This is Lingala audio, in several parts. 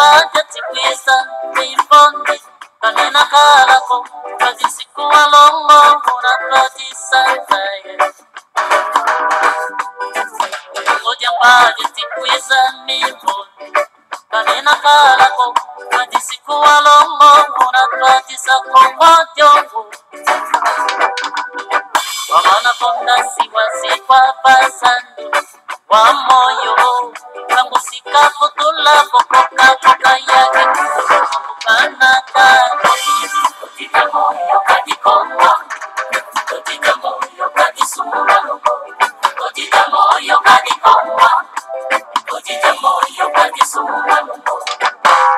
paja tikwisa Nifonde Kanena kalako Kajisiku alongo Una kajisataye Oja paja tikwisa Nifonde Kanena kalako Kajisiku alongo Una kajisako Jongo Wamana konda siwa siwa pasando Wa moyo Kangusika futula Kokoka koka yake Kanaka Kotita moyo kadikonga Kotita moyo kadisumba Kotita moyo kadikonga Kotita moyo kadisumba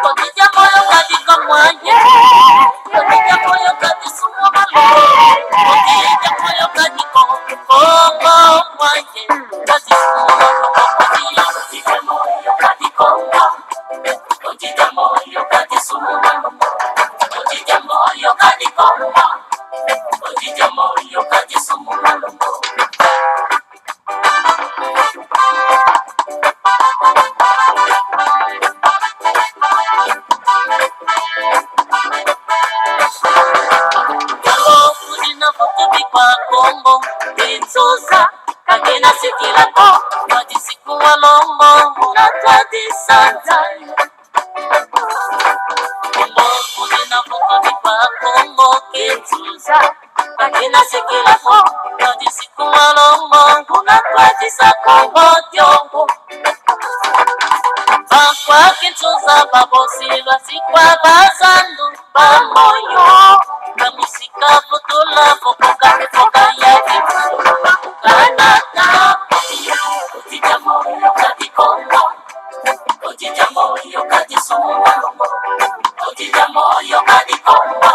Kotita moyo kadikonga Kotita moyo kadisumba Kotita moyo kadikonga Kotita moyo kadikonga Kotita moyo kadisumba Kotita moyo kadikonga Kotita moyo kadisumba Kwa Kongo, Itsuza, Kagena Sikilako, Wadisiku Walongo, Munatwadi Sanzai. Kongo, Kudina Fukubi kwa Kongo, Itsuza, Kagena Sikilako, Wadisiku Walongo, Munatwadi Sakongo, Diongo. Bakwa Kitsuza, Babosila, Sikwa Bazandu, Bamoyo. Kamusika futula fokoka foka yake kanaka Kotita moyo kadikonga Kotita moyo kadisumba Kotita moyo kadikonga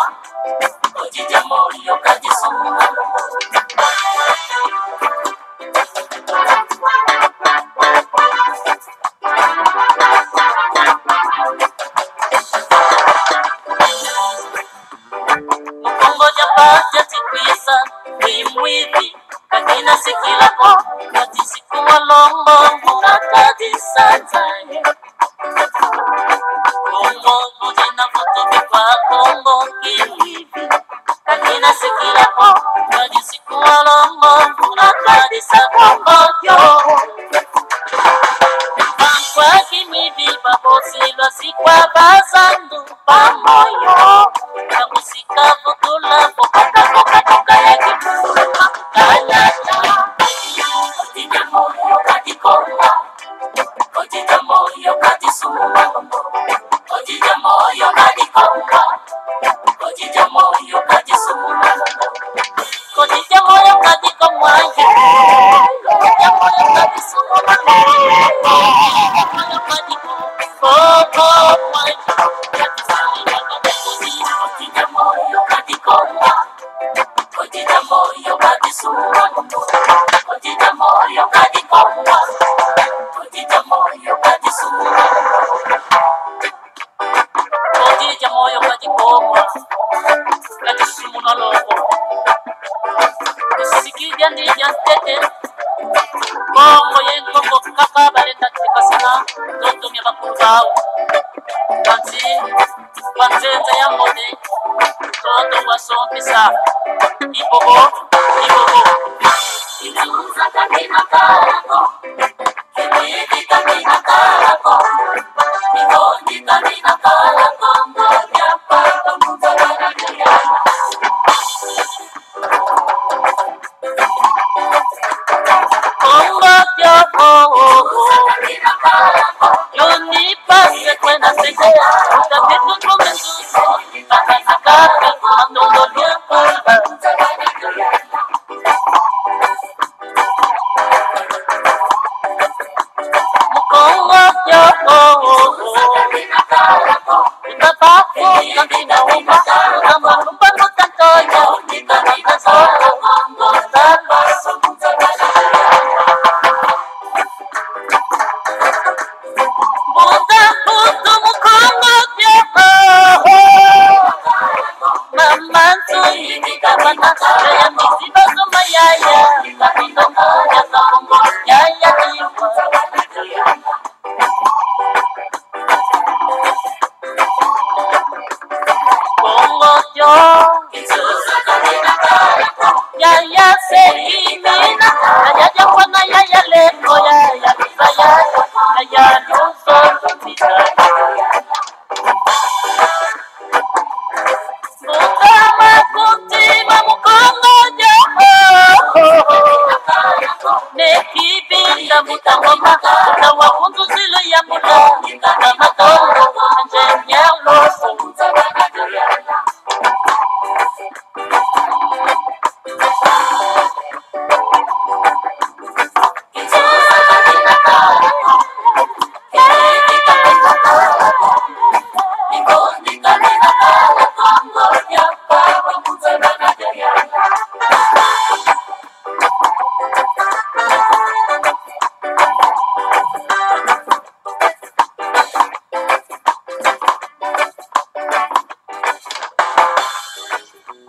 Kotita moyo kadisumba Paja tikwisa Nimwivi Kagina sikilako Katisiku walongo Murakadi sanzaye Kongo Kudina futubi kwa Kongo Kimwivi Kagina sikilako Katisiku walongo Murakadi sakongo yo Bankwa kimwivi Babosilwa sikwa bazandu Bamoyo Kamusika futula Fokoka koka koka yake Kanyata Kotita moyo kadikonga Kotita moyo kadisumba Kotita moyo kadikonga Kotita moyo kadisumba Kotita moyo kadikonga Kotita moyo kadisumba Kotita moyo kadikonga Kotita moyo kadikonga Kotita moyo kadisumba Kotita moyo kadikonga Kotita moyo kadisumba Kotita moyo kadikonga Kadisumba logo Sikija ndija tete Kongo yengo kaka balenda tikasana Tontumia bakurubao Kanzi Wanzenza ya mode Toto wasompisa Ibogo Iluza kakina kalako Kimidi kakina kalako Ibondi kakina kalako Ngoja paka muzabara kuyana Yo ni pase cuenta seca, también tu comenzó, para sacar cuando lo lleva. Mukongo yo, utapa kantina uma, kama lupa mutanto yo, kantina solo mongo tapa Buta putu mukongo yo, mama tu ini kabana, kaya misiba sumayaya, kantina kaya songo, yaya kiwa. Ita vitangoma na wakundu zile ya muda na matoro ingenier loso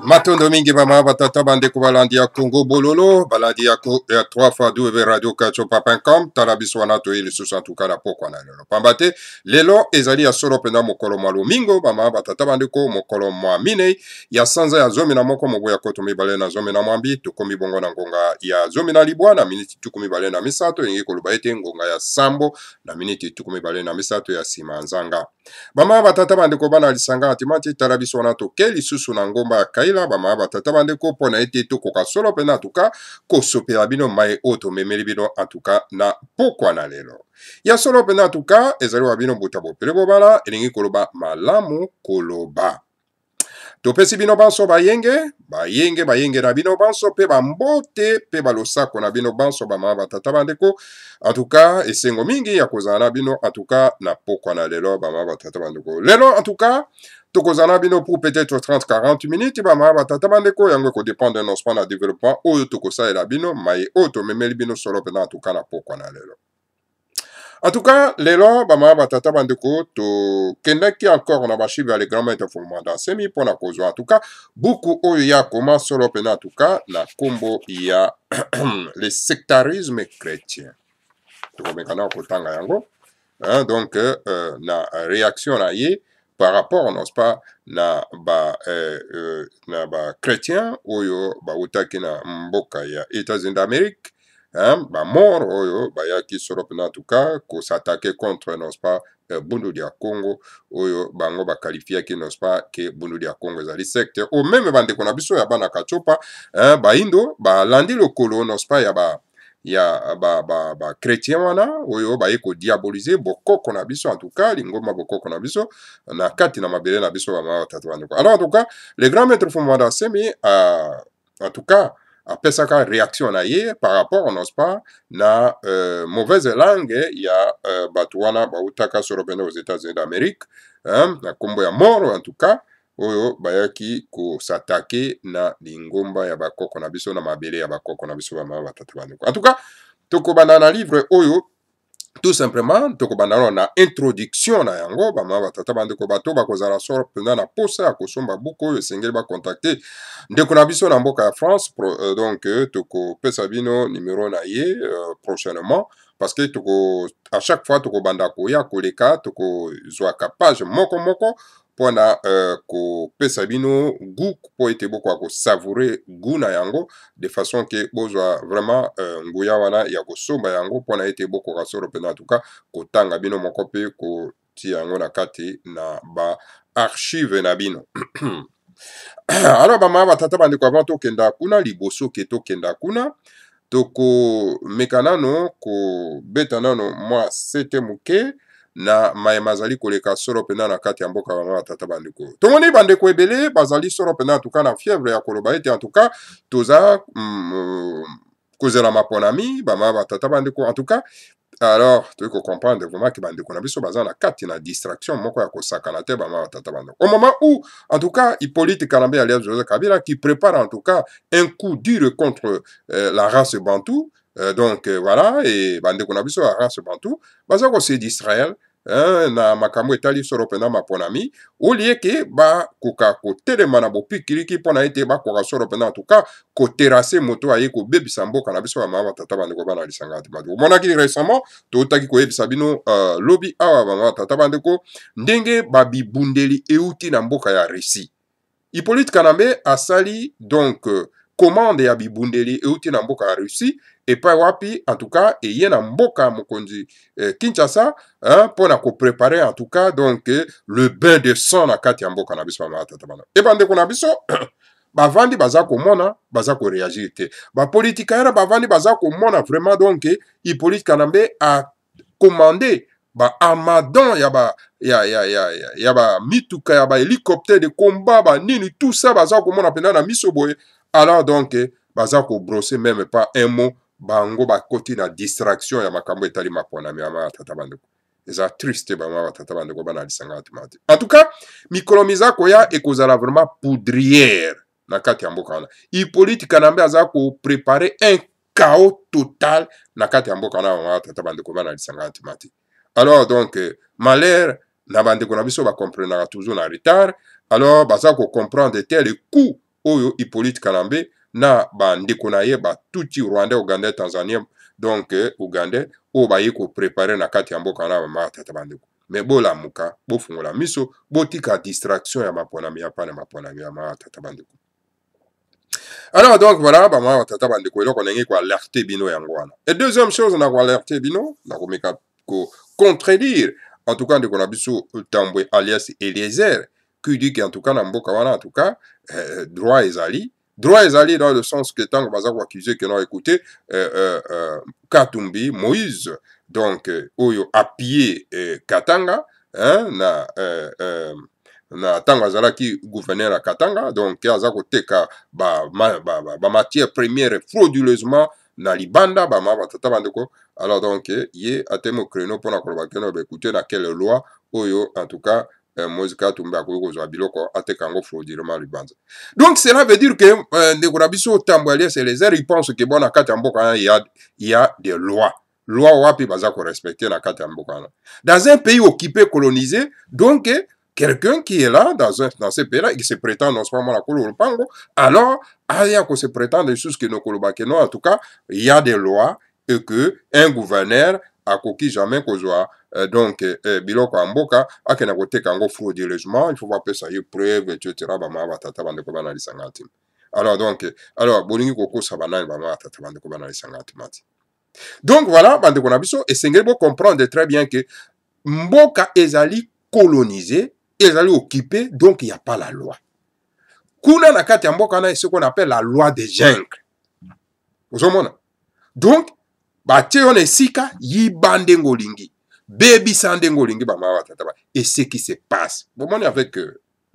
Matondo mingi mama batata bandeko balandi ya Congo bololo balandi ya 3 fois 2 radio kachopa.com talabiswana to ili susa tukala pokwa na lelo pambate lelo ezali ya solo pena mokolo malumingo mama batata bandeko mokolo mwa mine ya sanza ya zomi na moko mobo ya koto mibale na zomi na mwambi tukomi bongo na ngonga ya zomi na libwa na miniti tukumi bale na misato yengi koluba ete ngonga ya sambo na miniti tukumi bale na misato ya simanzanga mama batata bandeko bana lisanga atimati talabiswana to keli susu na ngomba ya kaila bama batata bandeko pona ete tokoka solo pena atuka kosopela bino mai oto memeli bino atuka na pokwa na lelo ya solo pena atuka ezali wa bino buta bopele bobala elingi koloba malamu koloba topesi bino banso bayenge na bino banso pe bambote pe balosako na bino banso bama batata bandeko atuka esengo mingi ya kozala na bino atuka na pokwa na lelo bama batata bandeko lelo atuka tokozana bino pour peut-être 30-40 minutes bama batata bandeko yango ko dépendre nos span na développement oyo tokosalela bino mai oyo tomemeli bino solo pena atuka na pokwa na lelo en tout cas lelo bama batata bandeko tokendaki encore na bashive ya le grand maître fumanda semi mpona kozwa en tout cas buku oyo ya koma solo pena en tout cas na kombo ya le sectarisme chrétien tokomekana kotanga yango donc na réaction na ye par rapport, n'est-ce pas, na ba chrétien oyo ba utaki na mboka ya États-Unis d'Amérique, ba mort oyo ba yaki solo pena en tout cas ko s'attaquer contre, n'est-ce pas, bundu dia Congo oyo bango ba qualifiaki, n'est-ce pas, que bundu dia Congo ezali secte o même bande kona biso ya bana kachopa ba indo ba landi lokolo, n'est-ce pas, ya ba chrétien wana oyo ba yeko diaboliser bokoko na biso en tout cas lingoma bokoko na biso na kati na mabele na biso ba ma tatu wana alors en tout cas le grand maître Fumanda Semi en tout cas apesaka réaction na ye par rapport n'est-ce pas na mauvaise langue ya batu wana ba utaka solo pena aux États-Unis d'Amérique na kombo ya mort en tout cas oyo bayaki ko s'attaquer na lingomba ya bakoko na biso na mabele ya bakoko na biso ba batatu bandeko en tout cas tokobanda na livre oyo tout simplement tokobanda na introduction na yango ba batata bandeko bato bakozala solo pena na posa ya kosomba buku oyo esengeli ba contacter ndeko na biso na mboka ya France donc tokopesa bino numéro na ye prochainement parce que à chaque fois tokobanda koya koleka tokozwaka page moko pona kopesa bino goût po ete boko ko savourer goût na yango de façon que bozwa vraiment nguya wana ya kosomba yango pona ete boko ka solo pena en tout cas kotanga bino moko pe ko ti yango na kati na ba archive na bino alors bama batata bandeko avant tokenda kuna liboso ke tokenda kuna toko mekanano ko betanano mwa sete muke na maemazali koleka solo pena na kati ya mboka bama batata bandeko tomoni bandeko ebele bazali solo pena en tout cas na fièvre ya koloba ete en tout cas toza kozela maponami bama batata bandeko en tout cas alors tu peux comprendre vraiment que bandeko na biso baza na kati na distraction moko ya kosakana te bama batata bandeko au moment où en tout cas Hippolyte Kalambe alias Joseph Kabila qui prépare en tout cas un coup dur contre la race bantou donc voilà et bandeko na biso la race bantou baza ko se d'Israël na makambo etali solo pena maponami olie ke ba koka ko telema na bopikiliki pona ete ba koka solo pena en tout cas ko terrasser moto aye ko bebisa mboka na biso ba mama tata bandeko bana lisanga atimadu monaki récemment to taki ko yebisa bino lobby awa ba mama tata bandeko ndenge ba bibundeli euti na mboka ya Russie Hippolyte Kalambe asali donc commande ya bibundeli euti na mboka ya Russie et pas wapi en tout cas et yena mboka mokonzi Kinshasa pour na ko préparer en tout cas donc le bain de sang na kati ya mboka na biso mama tata bana et bande ko na biso bavandi baza komona baza koreagir te bapolitikaire bavandi baza komona vraiment donc Hippolyte Kanambe a commandé amadon ya ba mituka ya ba hélicoptère de combat ba nini tout ça baza komona pena na miso boye alors donc baza ko brosser même pas un mot bango bakoti na distraction ya makambo etali maponami ya tata bandeko eza triste bama tata bandeko bana lisanga timati en tout cas mikolo mizako ya ekozala vraiment poudrière na kati ya mboka wana Hippolyte Kanambe aza ko préparer un chaos total na kati ya mboka wana bama tata bandeko bana lisanga timati alors donc malheur na bandeko na biso ba comprendre toujours na retard alors baza ko comprendre tel coup oyo Hippolyte Kanambe na bandeko na ye batuti Rwanda Uganda Tanzania donc Uganda o baye ko préparer na kati ya mboka na bama tata bandeko mais bola muka bofungola miso botika distraction ya maponami ya pana maponami ya ma tata bandeko alors donc voilà bama tata bandeko eloko ndenge ko alerter bino yango wana et deuxième chose na ko alerter bino na ko meka ko contredire en tout cas ndeko na biso Tambwe alias Eliezer qui dit qu'en tout cas na mboka wana en tout cas droit ezali dans le sens que tant baza ko accuser que non écoutez Katumbi Moïse donc oyo appuyé Katanga hein na tango azalaki gouverneur à Katanga donc aza koteka ba matière première frauduleusement na libanda ba tata bandeko alors donc ye atemo créneau pour na koloba keno ba écouter na quelle loi oyo en tout cas Moïse Katumbi akoki kozwa biloko ateka ngo frauduleusement libanda donc cela veut dire que ndeko na biso Tambwe alias Eliezer il pense que bon na kati ya mboka il y a des lois wapi baza ko respecter na kati ya mboka dans un pays occupé colonisé donc quelqu'un qui est là dans ce pays-là et qui se prétend non seulement la Kolo Pango, alors il y a que se prétend des choses que nos Kolobakeno, en tout cas, il y a des lois et que un gouverneur a coquille jamais qu'on soit donc biloko amboka a kena kote kango frauduleusement, il faut voir que ça y est preuve etc. Bama batata bande ko bana lisangati. Alors donc bolingi koko sabana bama batata bande ko bana lisangati mati. Donc voilà bande ko na biso et sengebo comprendre très bien que mboka ezali colonisé ezali occupé, donc il n'y a pas la loi. Kuna na kati ya mboka na ce qu'on appelle la loi des jungles. Vous comprenez? Donc, batie on esika yibande ngolingi. Baby sande ngolingi ba mawa tataba. Et ce qui se passe. Bon, on est avec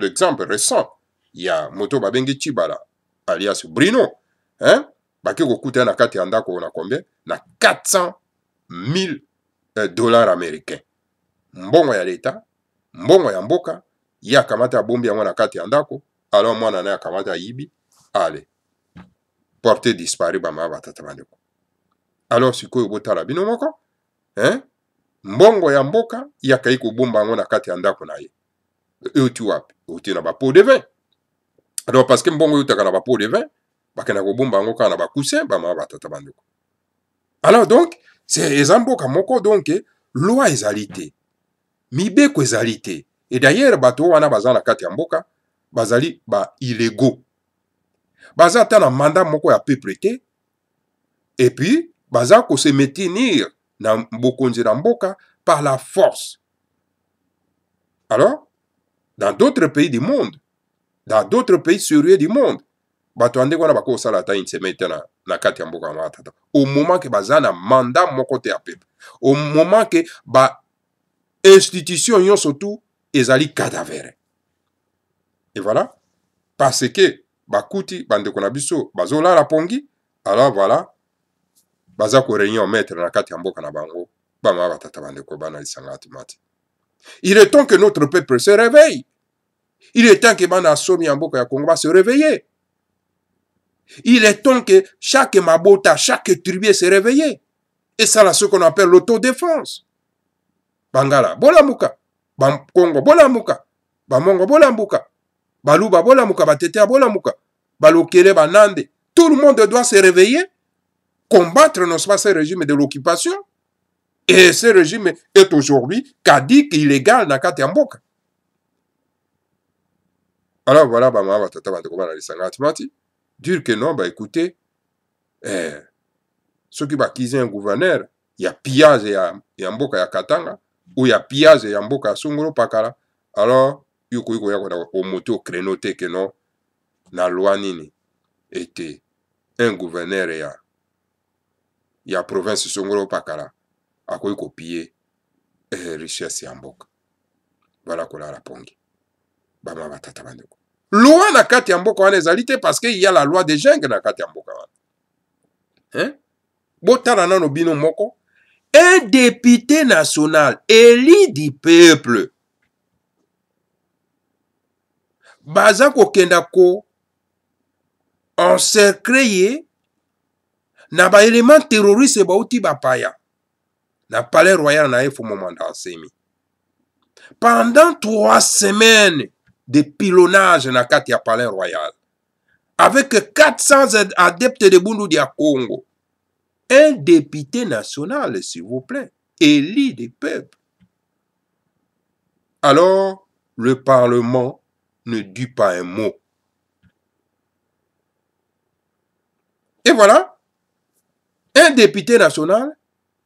l'exemple récent. Il y a moto babengi Chibala alias Bruno. Hein? Baki kokuta na kati ya ndako na combien? Na 400,000 dollars américains. Mbongo ya l'État. Mbongo ya mboka ya kamata bombi yango na kati ya ndako alors mwana na kamata yibi allez porter disparu ba ma batata bandeko alors sikoyo botala bino moko hein mbongo ya mboka ya kai ko bomba yango na kati ya ndako na ye uti wapi uti na ba pot de vin alors parce que mbongo utaka na ba pot de vin bakena ko bomba yango kana ba coussin ba ma batata bandeko alors donc c'est ezamboka moko donc loi ezalité mibeko ezali te et d'ailleurs bato wana baza na kati ya mboka bazali ba illégaux baza ata na mandat moko ya peuple te et puis baza ko se maintenir na bokonzi na mboka par la force. Alors dans d'autres pays du monde, dans d'autres pays sérieux du monde, bato ande wana bako sala ata une semaine na kati ya mboka matata au moment que baza na mandat moko te ya peuple, au moment que ba institution yon surtout ezali cadavere. Et voilà, parce que bakuti bandeko na biso bazola la pongi, alors voilà, baza ko réunion maître na kati ya mboka na bango, bama batata bandeko bana lisangati mati. Il est temps que notre peuple se réveille. Il est temps que bana somi ya mboka ya Congo se réveiller. Il est temps que chaque mabota, chaque tribu se réveille. Et ça là ce qu'on appelle l'autodéfense. Bangala, bolamuka. Congo, bolamuka. Bamongo, bolamuka. Baluba, bolamuka. Batetea, bolamuka. Balokele, banande. Tout le monde doit se réveiller, combattre non pas ce régime de l'occupation. Et ce régime est aujourd'hui caduc, illégal, na kati ya mboka. Alors voilà, bama batata bandeko bana lisangati mati. Dire que non, bah écoutez, ceux qui bakisent un gouverneur, il y a pillage ya mboka ya Katanga, ou il y a pillage ya mboka ya Songolo Pakala, alors, yuko yako na omoto créneau te que non, na loi nini ete un gouverneur ya province songolo pakala akoki kopie richesse ya mboka. Voilà kolala pongi. Bama batata bandeko. Loi na kati ya mboka wana ezali te parce que il y a la loi de jungle na kati ya mboka wana. Hein? Botala nano bino moko. Un député national élu du peuple. Baza kokenda ko encercler na ba élément terroriste bauti bapaya. Na palais royal na efu momanda ensemi. Pendant 3 semaines de pilonnage na kati ya palais royal, avec 400 adeptes de Bundu dia Congo, un député national, s'il vous plaît, élu du peuple. Alors, le Parlement ne dit pas un mot. Et voilà, un député national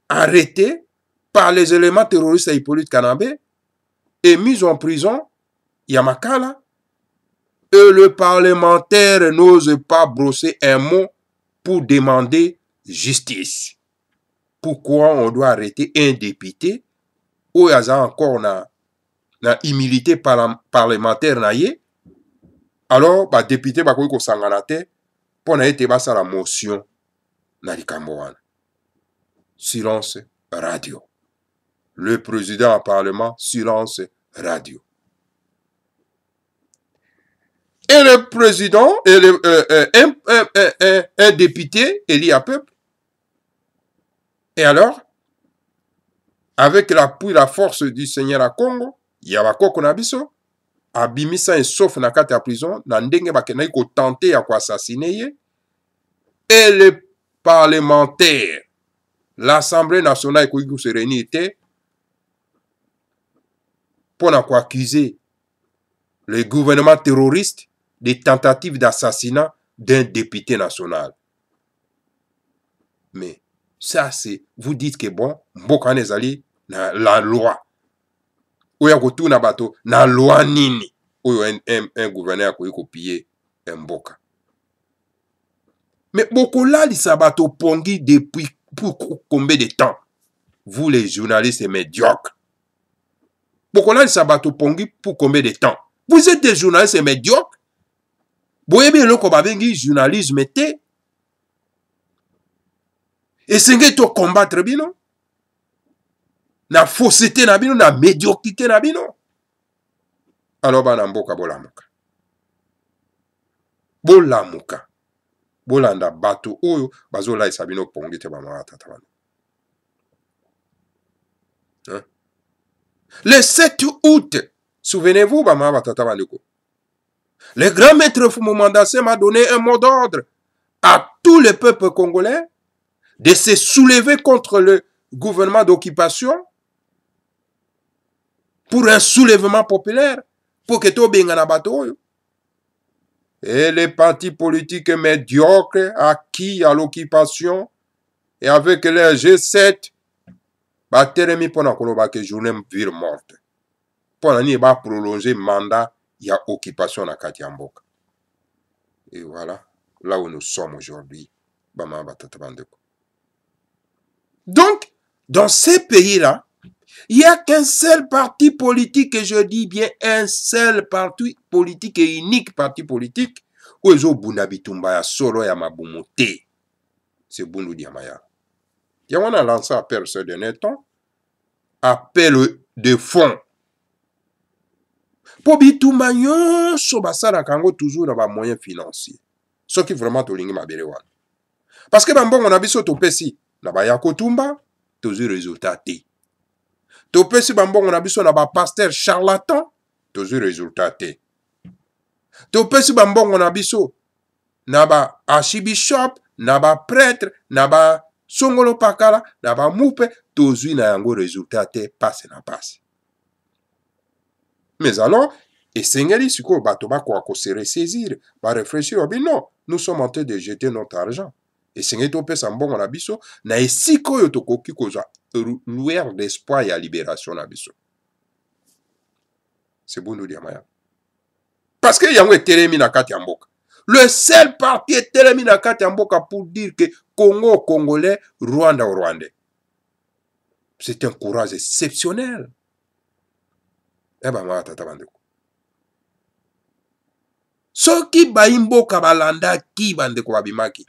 arrêté par les éléments terroristes à Hippolyte Kanambe et mis en prison, Yamakala, et le parlementaire n'ose pas brosser un mot pour demander justice. Pourquoi on doit arrêter un député ou il y a encore na humilité parlementaire na ye? Alors, ba député ba ko sangana te pour na ete basa la motion na likambo wana. Silence radio. Le président en parlement, silence radio. Et le président, et un député élu à peuple. Et alors, avec l'appui, la force du Seigneur à Congo, Yabako Konabiso, Abimisa et sauf na kati ya prison, na ndenge bakena ko tenter ya ko assassiner ye. Et le parlementaire, l'Assemblée nationale qui se réunit pour accuser le gouvernement terroriste des tentatives d'assassinat d'un député national. Mais ça, c'est, vous dites que bon, Mboka nezali na la loi. Oya kotu na bato, na loi nini. Oyo un gouverneur a copié un Mboka. Mais Bokola li sabato pongi depuis pour combien de temps? Vous les journalistes médiocres. Bokola li sabato pongi pour combien de temps? Vous êtes des journalistes médiocres. Boye bien loko babengi journalisme te. Et c'est to combattre bino. Na fausseté na bino, na médiocrité na bino. Alors bana mboka bolamuka. Bolamuka. Bolanda bato oyo bazola isabino pongi te bama tata bana. Hein? Le 7 août, souvenez-vous bama batata bandeko. Le grand maître Fumomandase m'a donné un mot d'ordre à tout le peuple congolais de se soulever contre le gouvernement d'occupation pour un soulèvement populaire pour que tout bengana bato. Et les partis politiques médiocres acquis à l'occupation et avec les G7 bateremi pona koloba que journée ville morte. Pona ni ba prolonger mandat il y a occupation à Katiamboka. Et voilà, là où nous sommes aujourd'hui. Donc, dans ces pays-là, il n'y a qu'un seul parti politique, et je dis bien un seul parti politique et unique parti politique, où ils ont Bunabitumba solo ya mabumote. C'est Bundu Diamaya. Il y a un lancé appel ce dernier temps, appel de fonds. Pour bitumba nyonso basala kango toujours dans ba moyens financiers. Ce qui vraiment tolingi mabere wana. Parce que bambongo na biso topesi na ba yakotumba toujours résultat te. Topesi bambongo na biso na ba pasteur charlatan toujours résultat te. Topesi bambongo na biso na ba archibishop, na ba prêtre, na ba songolo pakala, na ba mupe toujours na yango résultat te passe na passe. Mais alors, et Seigneur, si quoi batoba quoi se ressaisir, va réfléchir, non, nous sommes en train de jeter notre argent. Et Seigneur, tu peux s'en bon en abisso, na esiko yo tokoki koza lueur d'espoir et la libération abisso. C'est bon nous dire maya. Parce que yango etelemi na kati ya mboka. Le seul parti est tellement na kati ya mboka pour dire que Congo congolais, Rwanda rwandais. C'est un courage exceptionnel. Eh ben, ma tata bandeko. Soki baimboka balanda ki bandeko babimaki.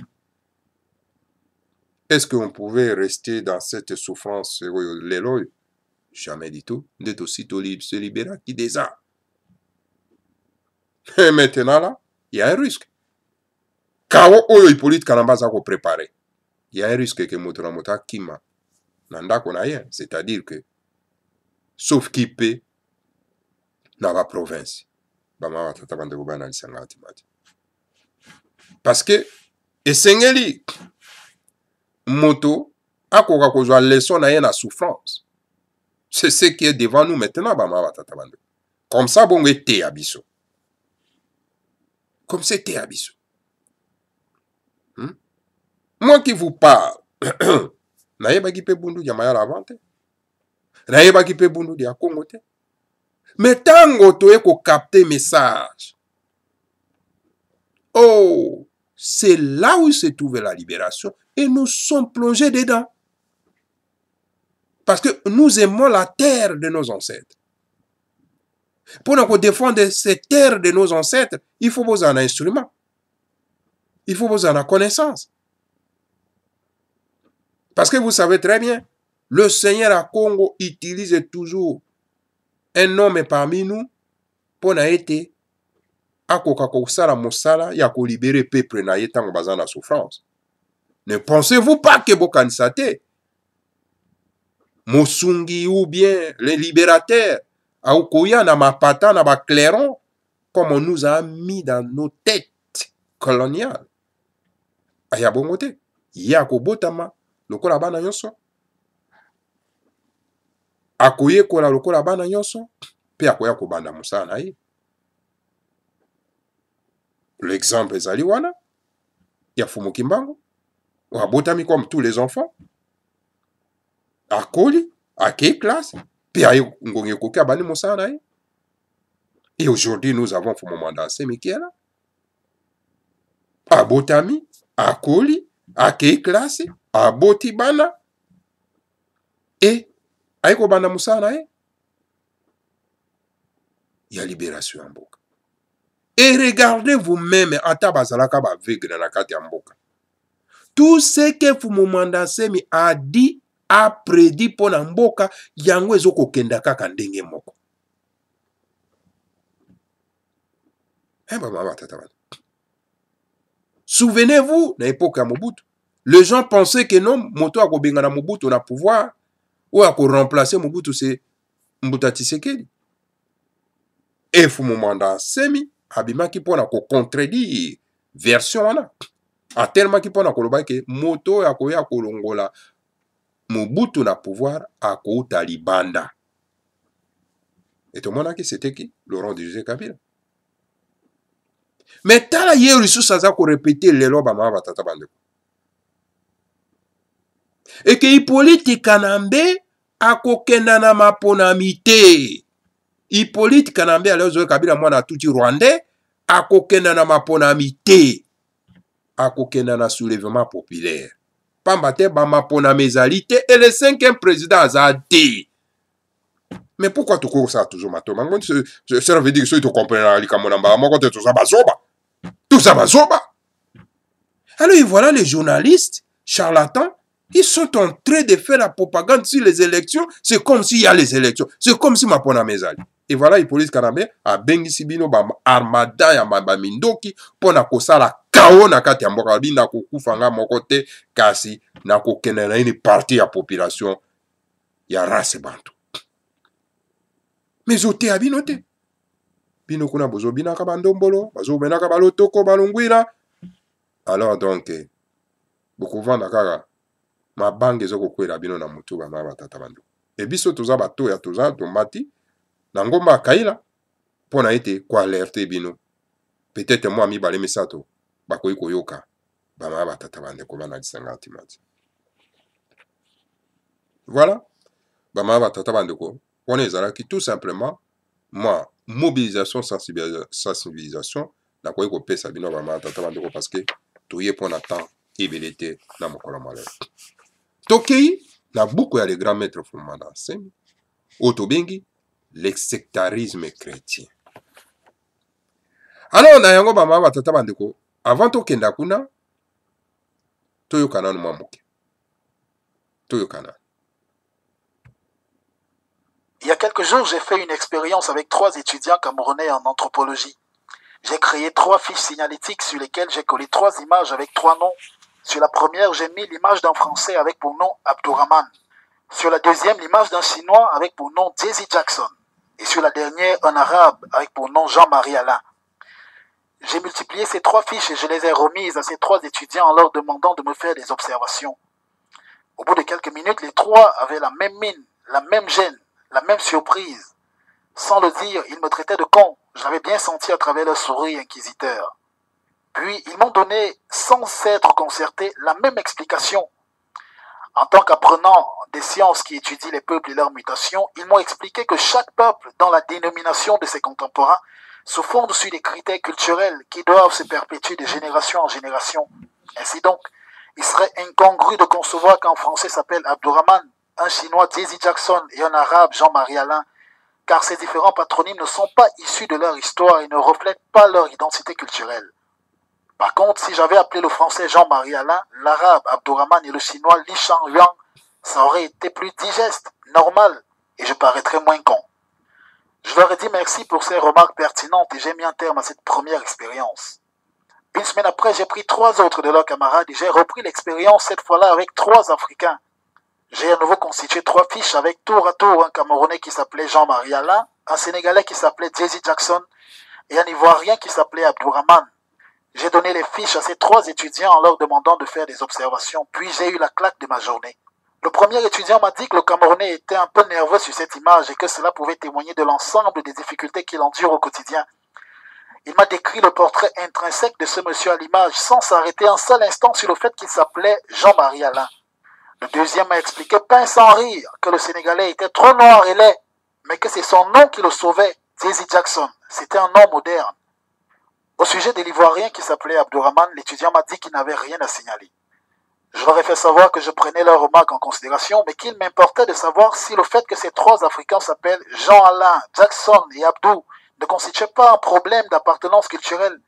Est-ce qu'on pouvait rester dans cette souffrance lelo? Jamais du tout. D'être aussitôt se libérer qui déjà. Et maintenant là, il y a un risque. Kao oyo Hippolyte Kalamba za ko préparer. Il y a un risque que moto mota kima. Nanda kona ye, c'est-à-dire que sauf qui peut dans la province. Bama tata bandeko bana lisanga timati. Parce que esengeli moto akoka kozwa leçon na ye na souffrance. C'est ce qui est devant nous maintenant, bama tata bandeko. Comme ça bon été abisso. Comme c'était abisso. Moi qui vous parle, naïba qui peut bundu ya mayala avante. Naïba qui peut bundu ya Congo te. Mais tango to eko capter message. Oh, c'est là où se trouve la libération et nous sommes plongés dedans. Parce que nous aimons la terre de nos ancêtres. Pour nous défendre cette terre de nos ancêtres, il faut vous en un instrument. Il faut vous en avoir connaissance. Parce que vous savez très bien, le Seigneur à Congo utilise toujours un homme parmi nous pour na été akoka kosala mosala ya ko libérer peuple na yetango bazan la souffrance. Ne pensez-vous pas que bokanisate Mosungi ou bien les libérateurs aokoya na mapata na ba clairon comme on nous a mis dans nos têtes coloniales. Aya bongote ya ko botama lokola bana nyonso akoye kola lokola bana nyonso pe akoya ko banda musala na ye. L'exemple ezali wana ya Fumu Kimbangu wabotami comme tous les enfants akoli ake classe pe aye ngonge koki abani musala na ye. Et aujourd'hui nous avons Fumu Mandansemi qui est là abotami akoli ake classe aboti bana et aiko banda musala ye. Il y a libération en mboka. Et regardez vous-même ata bazalaka ba aveugle na kati ya mboka. Tout ce que Fumu Mandansemi a dit, a prédit pour na mboka yango ezoko kenda kaka ndenge moko. Souvenez-vous, na époque à Mobutu, les gens pensaient que non, moto akobenga na Mobutu na pouvoir, ou ako remplacer Mobutu, c'est Mbuta Tshisekedi. Et Fumu Mandansemi, abimaki pona ko contredire version wana. A tellement ki pona koloba ke moto akoya kolongola Mobutu na pouvoir akouta libanda. Et tout le monde a dit c'était qui? Laurent Désiré Kabila. Mais tala ye ressources aza ko répéter lelo ba mama batata bandeko. Et que Hippolyte Kanambe akokenda na maponamite. Hippolyte Kanambe alozo Kabila mwana tuti rwandais akokenda na maponamite. Akokenda na soulèvement populaire. Pambate ba maponamezalité et le 5e président azadi. Mais pourquoi tu cours ça toujours matoma? Ça veut dire que tu comprends les camonamba. Moi, quand tout ça bazoba. Tout ça bazoba. Alors, voilà les journalistes, charlatans, ils sont en train de faire la propagande sur les élections. C'est comme s'il y a les élections. C'est comme si ma pona mezali. Et voilà, Hippolyte Kanambe a bengi sibino ba armada ya mabamindoki pona kosala kao na kati ya mboka binda kokufanga mokote kasi na kokene na une partie ya population ya race bantu. Mais ote abino te. Bino kuna bozo bina ka bandombolo, bazo bena ka balotoko balungwira. Alors donc beaucoup vanda kaka ma bange zoko kwela bino na mutu ba mama tata bandu. Et biso toza bato ya toza tomati na ngomba kaila pona ete kwa alerte bino. Peut-être moi mi balé misato bakoyi koyoka ba mama tata bande ko bana disanga timati. Voilà. Ba mama tata bande ko on est là qui tout simplement moi mobilisation sensibilisation nakoki kopesa bino bama tata bandeko parce que toye mpo na temps ebele te na mokolo malheur. Tokei na buku ya le grand maître Fumana Nsemi oyo tobengi le sectarisme chrétien. Alors na yango bama batata bandeko, avant tokenda kuna toyokana mwa moke. Toyokana. Il y a quelques jours, j'ai fait une expérience avec 3 étudiants camerounais en anthropologie. J'ai créé 3 fiches signalétiques sur lesquelles j'ai collé 3 images avec 3 noms. Sur la première, j'ai mis l'image d'un Français avec pour nom Abdourahman. Sur la deuxième, l'image d'un Chinois avec pour nom Jesse Jackson. Et sur la dernière, un Arabe avec pour nom Jean-Marie Alain. J'ai multiplié ces 3 fiches et je les ai remises à ces 3 étudiants en leur demandant de me faire des observations. Au bout de quelques minutes, les 3 avaient la même mine, la même gêne, la même surprise. Sans le dire, ils me traitaient de con. Je l'avais bien senti à travers leur sourire inquisiteur. Puis, ils m'ont donné, sans s'être concertés, la même explication. En tant qu'apprenant des sciences qui étudient les peuples et leurs mutations, ils m'ont expliqué que chaque peuple, dans la dénomination de ses contemporains, se fonde sur des critères culturels qui doivent se perpétuer de génération en génération. Ainsi donc, il serait incongru de concevoir qu'un Français s'appelle Abdourahman, un Chinois Jesse Jackson et un Arabe Jean-Marie Alain, car ces différents patronymes ne sont pas issus de leur histoire et ne reflètent pas leur identité culturelle. Par contre, si j'avais appelé le Français Jean-Marie Alain, l'Arabe Abdourahman et le Chinois Li Shangyuan, ça aurait été plus digeste, normal, et je paraîtrais moins con. Je leur ai dit merci pour ces remarques pertinentes et j'ai mis un terme à cette première expérience. Une semaine après, j'ai pris 3 autres de leurs camarades et j'ai repris l'expérience cette fois-là avec 3 Africains. J'ai à nouveau constitué 3 fiches avec tour à tour un Camerounais qui s'appelait Jean-Marie Alain, un Sénégalais qui s'appelait Jesse Jackson et un Ivoirien qui s'appelait Abdourahman. J'ai donné les fiches à ces 3 étudiants en leur demandant de faire des observations, puis j'ai eu la claque de ma journée. Le premier étudiant m'a dit que le Camerounais était un peu nerveux sur cette image et que cela pouvait témoigner de l'ensemble des difficultés qu'il endure au quotidien. Il m'a décrit le portrait intrinsèque de ce monsieur à l'image sans s'arrêter un seul instant sur le fait qu'il s'appelait Jean-Marie Alain. Le deuxième m'a expliqué, pain sans rire, que le Sénégalais était trop noir et laid, mais que c'est son nom qui le sauvait, Jesse Jackson. C'était un nom moderne. Au sujet de l'Ivoirien qui s'appelait Abdourahman, l'étudiant m'a dit qu'il n'avait rien à signaler. Je leur ai fait savoir que je prenais leurs remarques en considération, mais qu'il m'importait de savoir si le fait que ces 3 Africains s'appellent Jean-Alain, Jackson et Abdou ne constituait pas un problème d'appartenance culturelle.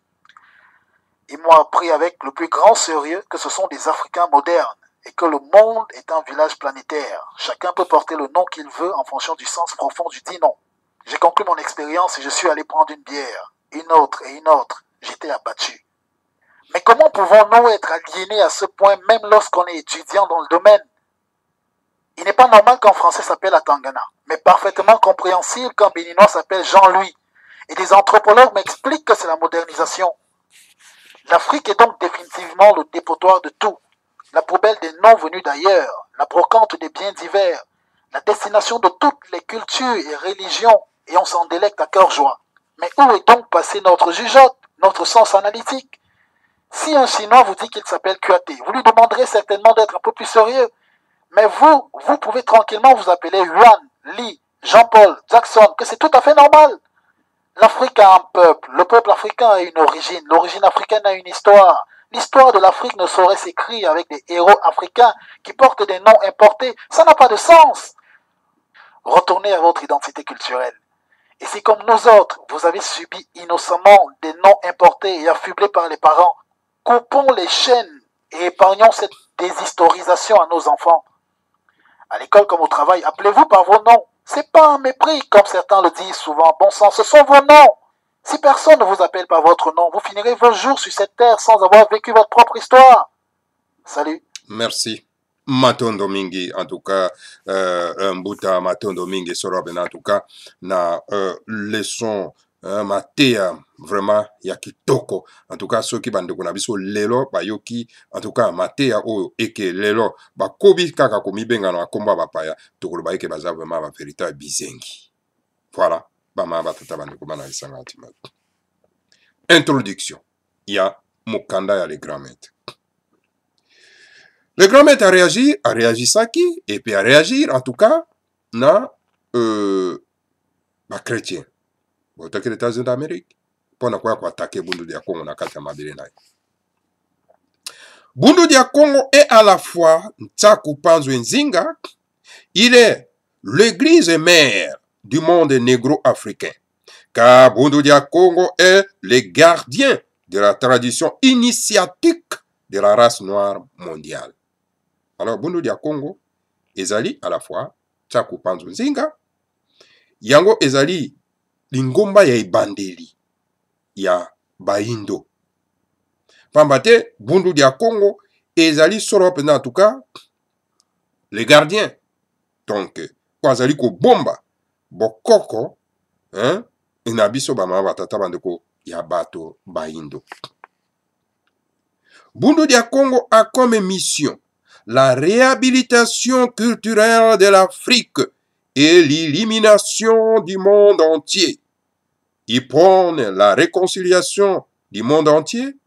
Ils m'ont appris avec le plus grand sérieux que ce sont des Africains modernes et que le monde est un village planétaire. Chacun peut porter le nom qu'il veut en fonction du sens profond du dit nom. J'ai conclu mon expérience et je suis allé prendre une bière, une autre et une autre. J'étais abattu. Mais comment pouvons-nous être aliénés à ce point même lorsqu'on est étudiant dans le domaine? Il n'est pas normal qu'un Français s'appelle Atangana, mais parfaitement compréhensible qu'un Béninois s'appelle Jean-Louis. Et des anthropologues m'expliquent que c'est la modernisation. L'Afrique est donc définitivement le dépotoir de tout, la poubelle des noms venus d'ailleurs, la brocante des biens divers, la destination de toutes les cultures et religions, et on s'en délecte à cœur joie. Mais où est donc passé notre jugeote, notre sens analytique? Si un Chinois vous dit qu'il s'appelle Kouyaté, vous lui demanderez certainement d'être un peu plus sérieux. Mais vous pouvez tranquillement vous appeler Yuan, Li, Jean-Paul, Jackson, que c'est tout à fait normal. L'Afrique a un peuple, le peuple africain a une origine, l'origine africaine a une histoire. L'histoire de l'Afrique ne saurait s'écrire avec des héros africains qui portent des noms importés. Ça n'a pas de sens. Retournez à votre identité culturelle. Et si comme nous autres, vous avez subi innocemment des noms importés et affublés par les parents, coupons les chaînes et épargnons cette déshistorisation à nos enfants. À l'école comme au travail, appelez-vous par vos noms. C'est pas un mépris, comme certains le disent souvent. Bon sang, ce sont vos noms. Si personne ne vous appelle par votre nom, vous finirez vos jours sur cette terre sans avoir vécu votre propre histoire. Salut. Merci. Matondo mingi, en tout cas, Mbuta Matondo mingi sorobe, en tout cas, na leçon matea vraiment ya kitoko. En tout cas, ceux qui bandeko na biso lelo bayoki, en tout cas matea o eke lelo ba kobi kaka komi benga na komba bapaya tokolo ba eke baza vraiment ba véritable bizengi. Voilà, ba ma batata bandeko bana lisanga tima. Introduction. Ya mokanda ya les grands maîtres. Le grand maître a réagi ça qui, et puis a réagir en tout cas, na chrétien. Bon, t'as que les États-Unis d'Amérique. pona kwa attaquer Bundu dia Congo na kati ya mabele na ye. Bundu dia Congo est à la fois Ntsaku Panzwe Nzinga, il est l'église mère du monde négro-africain, car Bundu dia Congo est le gardien de la tradition initiatique de la race noire mondiale. Alors Bundu dia Congo ezali à la fois Ntsaku Panzwe Nzinga, yango ezali lingomba ya ibandeli ya baindo. Pambate Bundu dia Congo ezali soro pena en tout cas les gardiens. Donc kwazali ko bomba bokoko hein inabiso ba mama batata bandeko ya bato baindo. Bundu dia Congo a comme mission la réhabilitation culturelle de l'Afrique et l'élimination du monde entier. Il prône la réconciliation du monde entier,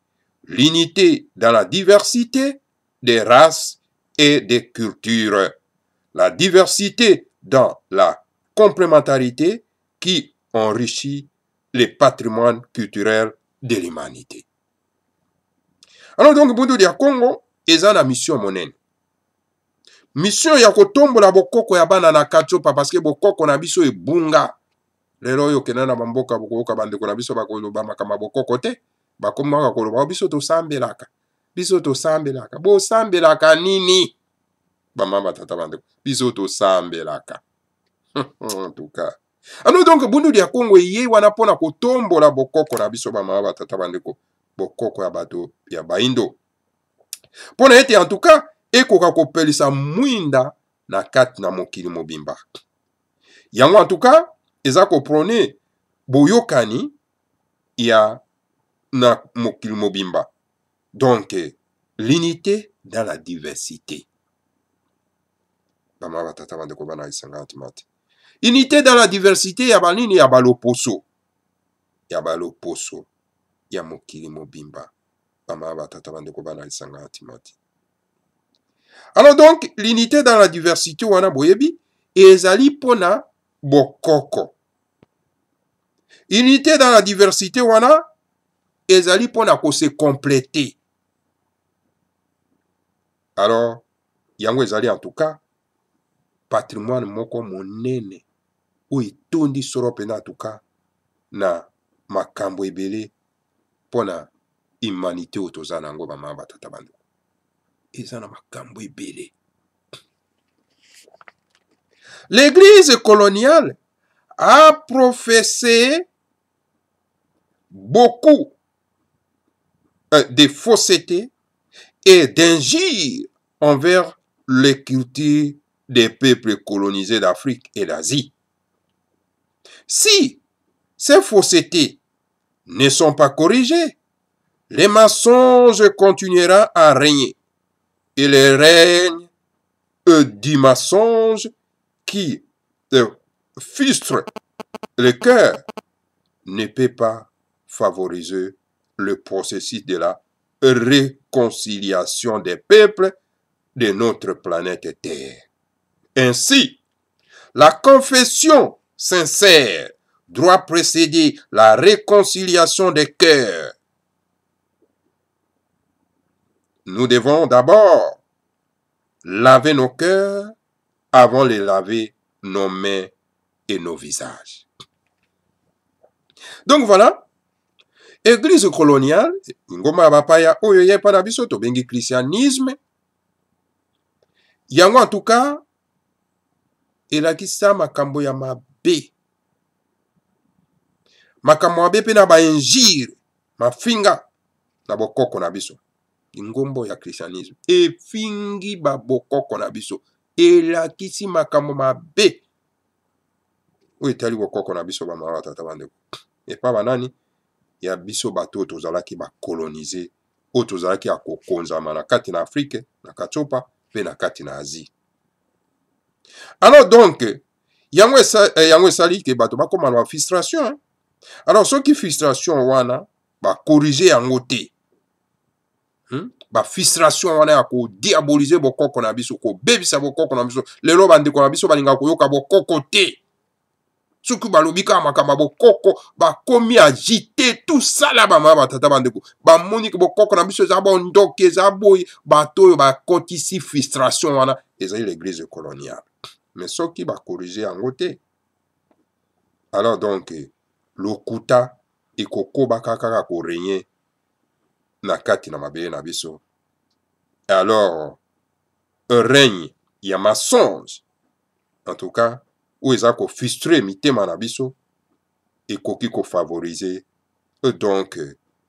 l'unité dans la diversité des races et des cultures, la diversité dans la complémentarité qui enrichit les patrimoines culturels de l'humanité. Alors donc, Bundu dia Congo, eza na mission monene. Mission ya kotombola bokoko ya bana na Katsopa parce que bokoko na biso ebunga. Lelo yo kenana bamboka bokoko bandeko na biso bakoloba makama bokoko te. Bakomaka koloba biso to sambelaka. Biso to sambelaka. Bo sambelaka nini? Bamama tata bandeko. Biso to sambelaka. En tout cas. Alors donc Bundu dia Congo ye wana pona kotombola bokoko na biso bamama tata bandeko. Bokoko ya bato ya baindo. Pona ete en tout cas ekoka kopelisa mwinda na kati na mokili mobimba. Yango en tout cas eza koprone boyokani ya na mokili mobimba. Donc l'unité dans la diversité. Bama batata bandeko bana isanga atimati. Unité dans la diversité ya banini ya baloposo. Ya baloposo ya mokili mobimba. Bama batata bandeko bana isanga atimati. Alors donc, l'unité dans la diversité wana boyebi ezali pona bokoko. Unité dans la diversité wana ezali pona ko se compléter. Alors, yango ezali en tout cas patrimoine moko monene ou itondi soro pena en tout cas na makambo ebele pona humanité otoza nango ba mama tata bando. L'église coloniale a professé beaucoup de fausseté et d'injures envers les cultures des peuples colonisés d'Afrique et d'Asie. Si ces faussetés ne sont pas corrigées, les mensonges continueront à régner. Et le règne du mensonge qui frustre le cœur ne peut pas favoriser le processus de la réconciliation des peuples de notre planète Terre. Ainsi, la confession sincère doit précéder la réconciliation des cœurs. Nous devons d'abord laver nos cœurs avant de laver nos mains et nos visages. Donc voilà, église coloniale, ngoma bapaya oyo yepa na biso to bengi christianisme. Yango en tout cas, elakisa makambo ya mabe. Makambo mabe pe na ba injire, mafinga na bokoko na biso. Ngombo ya christianisme efingi babokoko na biso elakisi makambo mabe oyo etali bokoko na biso bamama tata bandeko epa banani ya biso bato oyo tozalaki bakolonize oyo tozalaki ya kokonzama na kati na Afrique na Katsopa mpe na kati na Asie. Alors donc yango esali ke bato bakoma na frustration. Alors soki frustration wana bakorige yango te, ba frustration wana ya ko diaboliser bokoko na biso ko bebisa bokoko na biso lelo bandeko na biso balinga koyoka bokoko te. soki balobi kaka makambo bokoko bakomi agité tout ça là bamama batata bandeko bamoni ke bokoko na biso eza bondoki eza boye bato oyo bakotisi frustration wana ezali l'église coloniale mais soki bakorige yango te alors donc lokuta ekokoba kaka korenye na kati na mabele na biso alors un règne ya mensonge en tout cas où eza kofrustre mitema na biso ekoki kofavorize donc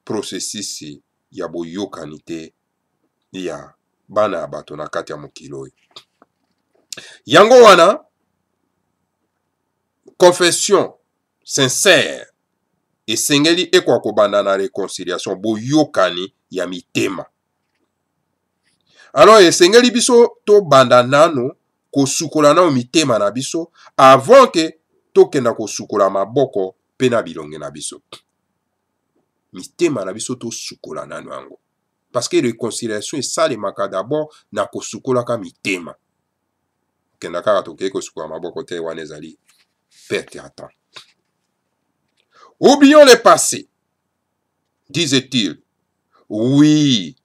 processus ya boyokani te ya bana ya bato na kati ya mokili oyo yango wana confession sincère esengeli ekwa kobanda na réconciliation boyokani ya mitema alors esengeli biso tobanda nano kosukola nao mitema na biso avant ke tokenda kosukola maboko mpe na bilonge na biso mitema na biso tosukola nano yango parce que réconciliation esalemaka d'abord na kosukolaka mitema kenda kaka tokei kosukola maboko te wana ezali perte ya temps. Oublions le passé, disait-il. Oui,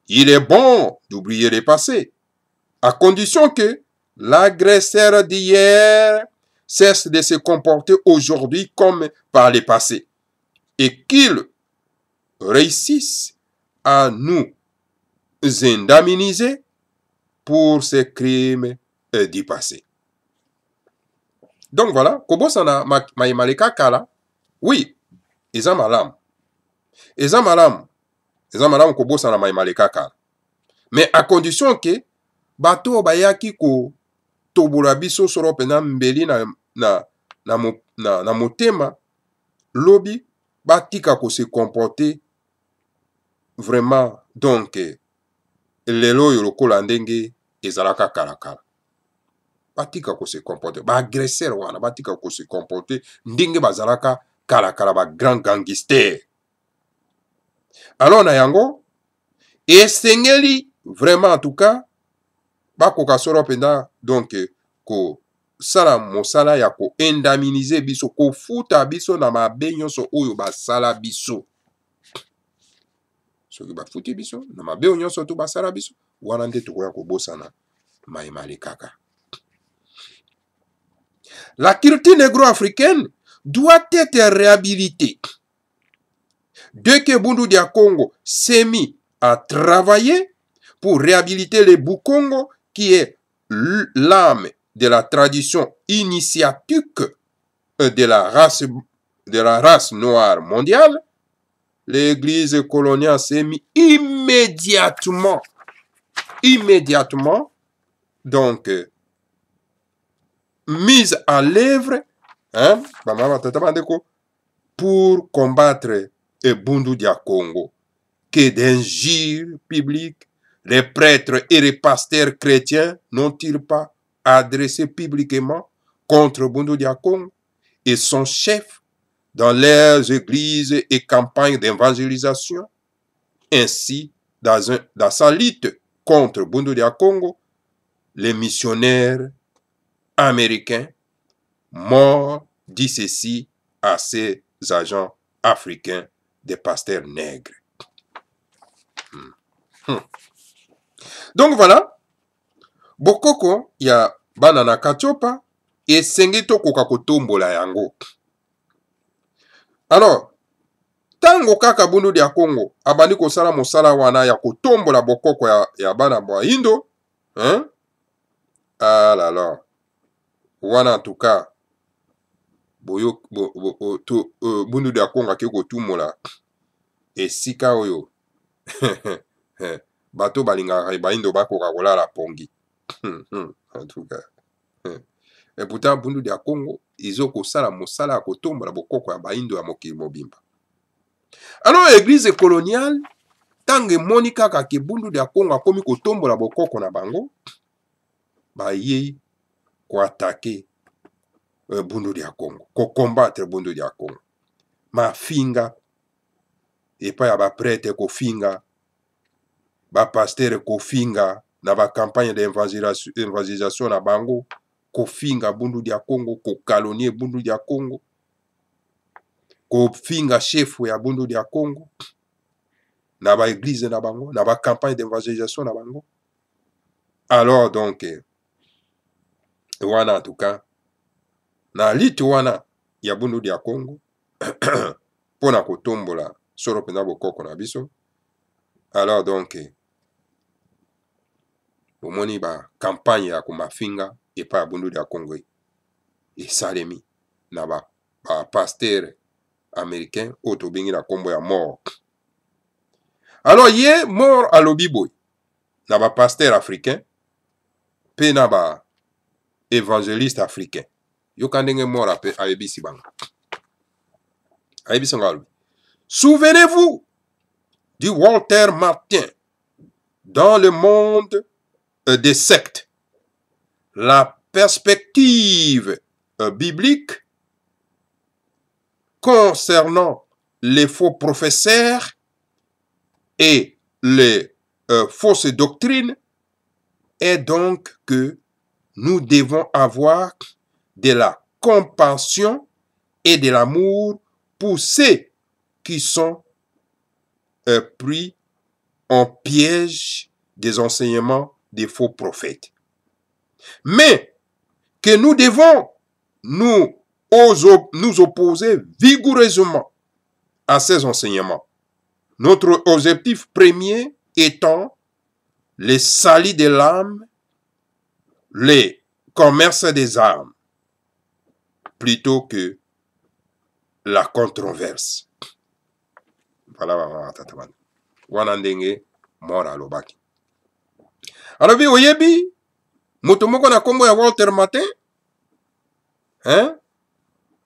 il est bon d'oublier le passé, à condition que l'agresseur d'hier cesse de se comporter aujourd'hui comme par le passé et qu'il réussisse à nous indemniser pour ces crimes du passé. Donc voilà, kobosana maimaleka kala, oui, eza malamu. Eza malamu kobosana maimaleka kala. Mais à condition que bato bayaki ko tobola biso soro pena mbeli na motema lobi batika ko se comporter vraiment donc lelo yo lokola ndenge ezalaka kala. Batika ko se comporter ba agresseur wana batika ko se comporter ndenge bazalaka kala ba grand gangster. Alors na yango esengeli vraiment en tout cas bakoka soro penda donc ko sala mosala ya ko indemniser biso ko futa biso na mabe nyonso oyo basala biso soki bafuti biso na mabe nyonso to basala biso wana nde tokoya kobosana maimali kaka. La culture négro-africaine doit être réhabilitée. Dès que Bundu Dia Congo s'est mis à travailler pour réhabiliter le Bukongo, qui est l'âme de la tradition initiatique de la race noire mondiale, l'église coloniale s'est mis immédiatement, donc, mise en l'œuvre, hein, pour combattre Bundu Dia Congo, que d'injures publiques, les prêtres et les pasteurs chrétiens n'ont-ils pas adressé publiquement contre Bundu Dia Congo et son chef dans leurs églises et campagnes d'évangélisation? Ainsi, dans sa lutte contre Bundu Dia Congo, les missionnaires américains morts disent ceci à ces agents africains des pasteurs nègres. Donc voilà, bokoko ya banana kachopa et sengito kokakotombola yango. Alors, tango kaka Bundu Dia Congo abandi kosala mosala wana ya kotombola bokoko ya bana bwa Indo, hein? Ah là là. Wana en tout cas Bundu Dia Congo ake kotumola esika oyo bato balingaka baindo bakoka kolala pongi. En tout cas. Et pourtant Bundu Dia Congo izo kosala mosala ya kotombola bokoko ya baindo ya mokili mobimba. Alors église coloniale tange moni kaka ke Bundu Dia Congo akomi kotombola bokoko na bango baye ko attaquer Bundu Dia Congo, ko combattre Bundu Dia Congo. Ma finga et pas ya ba prêtre ko finga ba pasteur ko finga na ba campagne d'évangélisation na bango kofinga bundu dia Congo, kokalonie bundu dia Congo, kofinga chef ya bundu dia Congo, na ba église na bango, na ba campagne d'évangélisation na bango. Alors donc, wana en tout cas, na liti wana ya bundu dia Congo, pona kotombola soro pena bokoko na biso. Alors donc, omoni ba campagne ya kumafinga epa ya bundu dia Congo esalemi na ba pasteur américain oto bengi na kombo ya mort. Alors ye mort alobi boy na ba pasteur africain pe na ba évangéliste africain. Yo kandenge mort a ebisi bang. A ebisi ngal. Souvenez-vous du Walter Martin dans le monde des sectes. La perspective biblique concernant les faux professeurs et les fausses doctrines est donc que nous devons avoir de la compassion et de l'amour pour ceux qui sont pris en piège des enseignements des faux prophètes. Mais que nous devons nous opposer vigoureusement à ces enseignements. Notre objectif premier étant le salut de l'âme, le commerce des armes, plutôt que la controverse. Voilà, wanandenge mora lobaki. Alors bi oyebi moto moko na kombo ya Walter Martin, hein?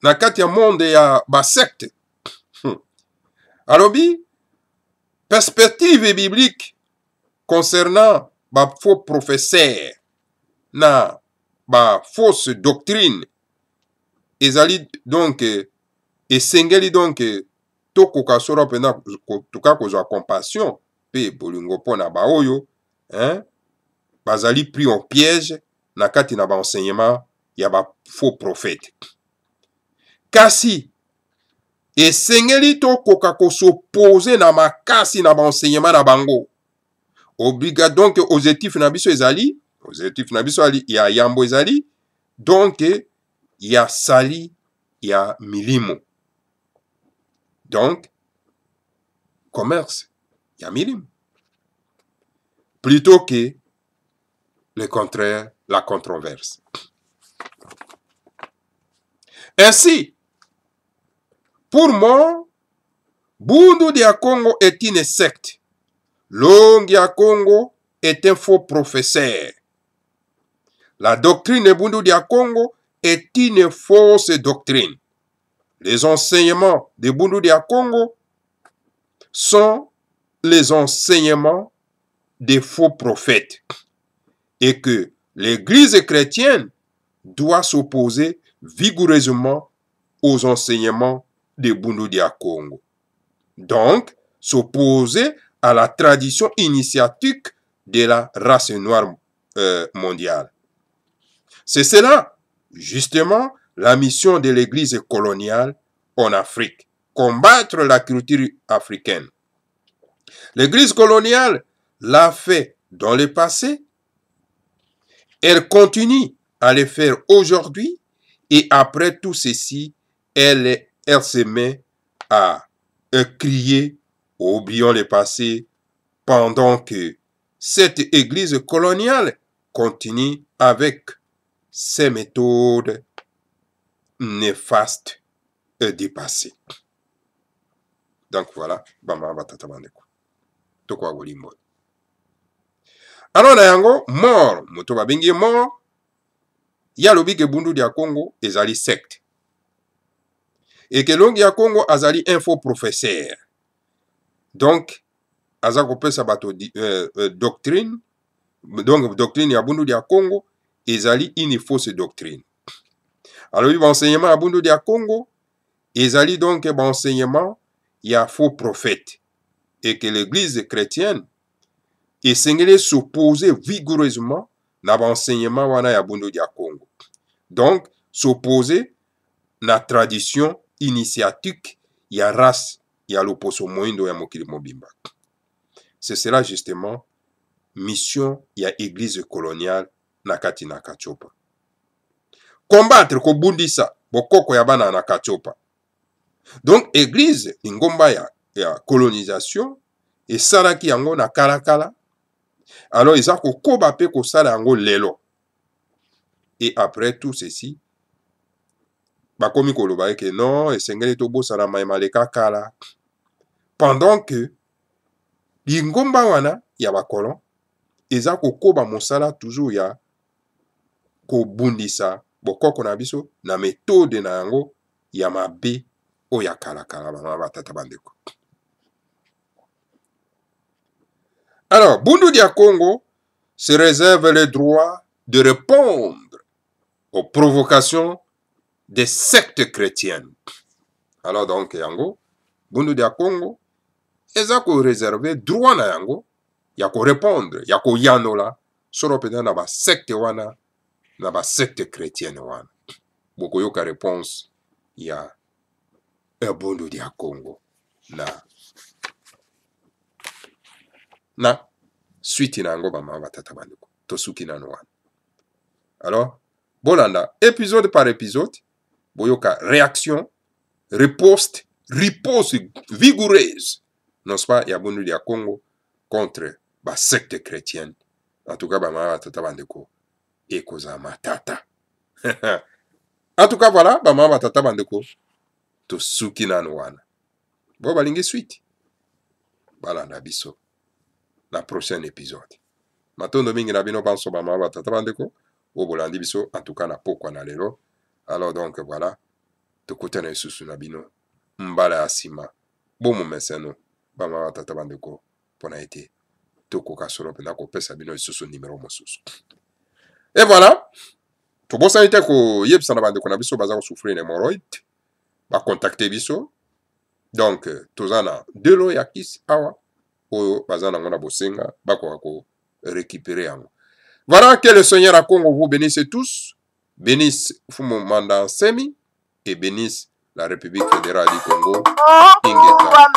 Na kati ya monde ya ba secte. Alors bi perspective biblique concernant ba faux professeurs na ba fausse doctrine ezali donc esengeli donc tokoka sora pena tuka kozwa compassion pe bolingo pona ba oyo, hein? Bazali pris en piège na kati na ba enseignement ya ba faux prophètes. Kasi esengeli tokoka ko s'opposer na makasi na ba enseignement na bango. Obliga donc objectif na biso ezali, objectif na biso ali ya yambo ezali, donc ya sali ya milimo. Donc commerce ya milimo. Plutôt que le contraire, la controverse. Ainsi, pour moi, Bundu dia Congo est une secte. Long dia Congo est un faux professeur. La doctrine de Bundu dia Congo est une fausse doctrine. Les enseignements de Bundu dia Congo sont les enseignements des faux prophètes. Et que l'Église chrétienne doit s'opposer vigoureusement aux enseignements de Bundu dia Congo. Donc, s'opposer à la tradition initiatique de la race noire mondiale. C'est cela, justement, la mission de l'Église coloniale en Afrique, combattre la culture africaine. L'Église coloniale l'a fait dans le passé, elle continue à le faire aujourd'hui, et après tout ceci, elle se met à crier, oublions le passé, pendant que cette Église coloniale continue avec ses méthodes néfastes et dépassées. Donc voilà, alors na yango mort, moto babengi mort, ya lobi ke Bundu dia Congo ezali secte. Et que Long dia Congo azali un faux professeur. Donc, aza kopesa bato doctrine, donc doctrine ya Bundu dia Congo ezali une fausse doctrine. Alors, l'enseignement ya Bundu dia Congo ezali donc l'enseignement ya faux prophète. Et que l'Église chrétienne esengeli s'opposer vigoureusement na l'enseignement wana ya Bundu dia Congo. Donc, s'opposer na tradition initiatique ya race ya loposo moindo ya mokili mobimba. C'est cela justement mission ya église coloniale na kati na Katiopa. Combattre ko bundisa bokoko ya bana na Katiopa. Donc église ingomba ya colonisation et salaki yango na kalakala. Alors ils ont koba pe ko sala yango lelo. Et après tout ceci, bakomi koloba ke non, esengeli to bosala maimaleka kala. Pendant que l'ingomba wana ya bakolon, eza kokoba mosala toujours ya kobundisa bokoko na biso na méthode na yango ya mabe o ya kalakala bana batata bandeko. Alors, Bundu dia Congo se réserve le droit de répondre aux provocations des sectes chrétiennes. Alors donc yango Bundu dia Congo eza ko réserver droit na yango ya ko répondre ya ko yanola soro pena na ba secte wana na ba secte chrétienne wana. Boko yoka réponse ya Bundu dia Congo na suite na yango ba mama tata bandeko to suki na wana. Alors bolanda épisode par épisode boyoka réaction riposte vigoureuse, n'est-ce pas, ya Bundu dia Congo contre ba secte chrétienne. En tout cas, ba mama tata bandeko ekoza matata. En tout cas, voilà, ba mama tata bandeko to suki na wana. Bo balingi suite. Balanda biso na prochain épisode. Matondo mingi na bino banso ba mama tata bandeko o bolandi biso en tout cas na pokwa na lelo. Alors donc voilà, to kutana isusu na bino. Mbala asima bomo meseno bama batata bandeko pona été toko kasoro pena ko pesa bino isusu numéro mosusu. Et voilà, to bosa ite ko yebsa na bandeko na biso baza ko souffrir d'hémorroïde ba contacter biso. Donc tozana delo yakis awa oyo bazana ngona bosenga bako ko récupérer yango. Voilà, que le Seigneur à Congo vous bénisse tous, bénisse Fumo Manda Semi et bénisse la République fédérale du Congo, Ingeta,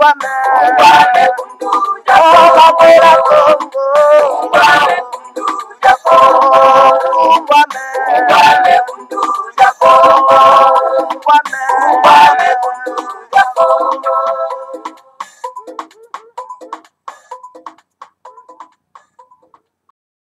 toi-même.